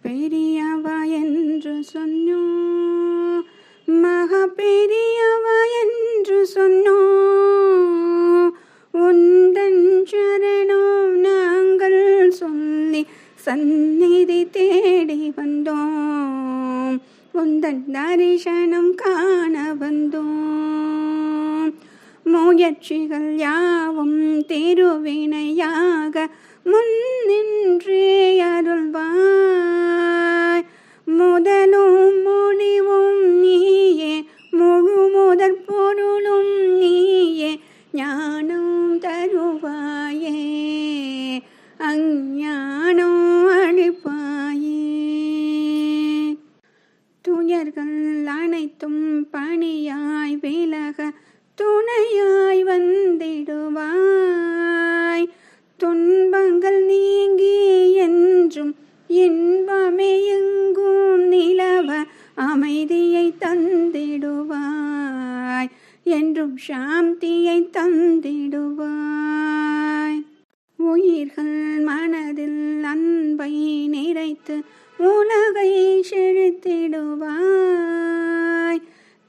பெரியவா என்று சொன்னோம், மகா பெரியவா என்று சொன்னோம். உந்தன் சரணம் நாங்கள் சொல்லி சந்நிதி தேடி வந்தோம். உந்தன் தரிசனம் காண வந்தோம். முயற்சிகள் யாவும் திருவினையாக முன்னின்றே அருள்வாய். முதலும் முடிவும் நீயே, முழு முதற் பொருளும் நீயே, ஞானம் தருவாயே, அஞ்ஞானம் அழிப்பாயே. துயர்கள் அனைத்தும் பணியாய் விலக துணையாய் வந்திடுவாய். துன்பங்கள் நீங்கி என்றும் இன்பமே எங்கும் நிலவ அமைதியை தந்திடுவாய், என்றும் சாந்தியை தந்திடுவாய். உயிர்கள் மனதில் அன்பை நிறைத்து உலகை செழித்திடுவாய்.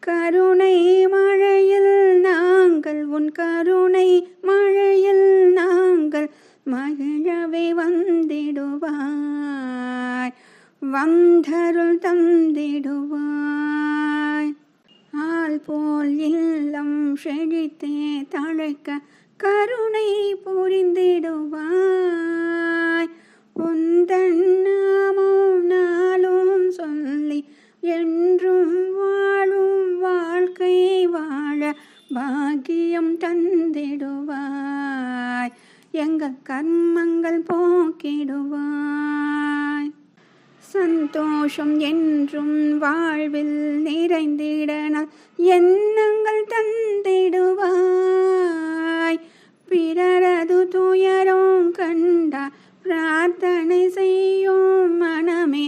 கருணை மழையில் நாங்கள் உன் கருணை மழையில் நாங்கள் மகிழவே வந்திடுவாய், வந்தருள் தந்திடுவாய். ஆள் போல் இல்லம் செழித்தே தழைக்க கருணை புரிந்திடுவாய். உந்தன் நாமம் நாளும் சொல்லி என்றும் வாழும் வாழ்க்கை வாழ பாக்கியம் தந்திடுவாய், எங்கள் கர்மங்கள் போக்கிடுவாய். சந்தோஷம் என்றும் வாழ்வில் நிறைந்திடன எண்ணங்கள் தந்திடுவாய். பிறரது துயரம் கண்டா பிரார்த்தனை செய்யும் மனமே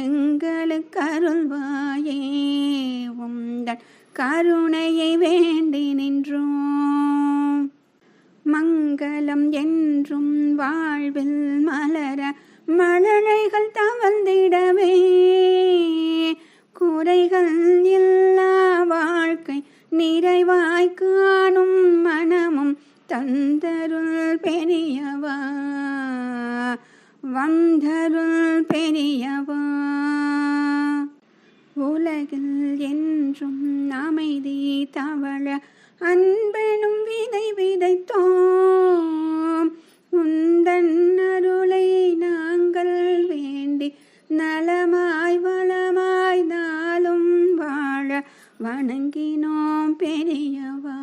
எங்களுக்கு அருள்வாயே. உந்தன் கருணையை வேண்டி நின்றோம். மங்களம் என்றும் வாழ்வில் மலர மழலைகள் தவழ்ந்திடவே, குறைகள் இல்லா வாழ்க்கை நிறைவாய் காணும் மனமும் தந்தருள் பெரியவா, வந்தருள் பெரியவா. உலகில் என்றும் அமைதி தவழ அன்பெனும் விதை விதைத்தோம். உந்தன் அருளை நாங்கள் வேண்டி நலமாய் வளமாய் நாளும் வாழ வணங்கினோம் பெரியவா,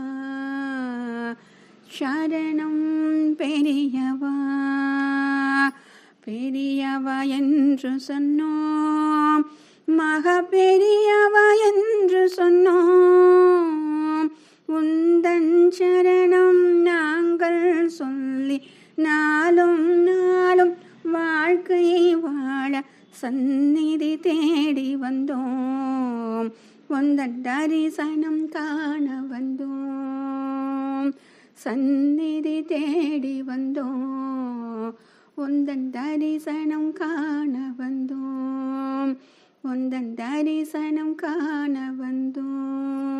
சரணம் பெரியவா. பெரியவா என்று சொன்னோம், மகா பெரியவா என்று சொன்னோம். உந்தன் சரணம் நாங்கள் சொல்லி நாளும் நாளும் வாழ்க்கை வாழ சந்நிதி தேடி வந்தோம். உந்தன் தரிசனம் காண வந்தோம், சந்நிதி தேடி வந்தோம். உந்தன் தரிசனம் காண வந்தோம், உந்தன் தரிசனம் காண வந்தோம்.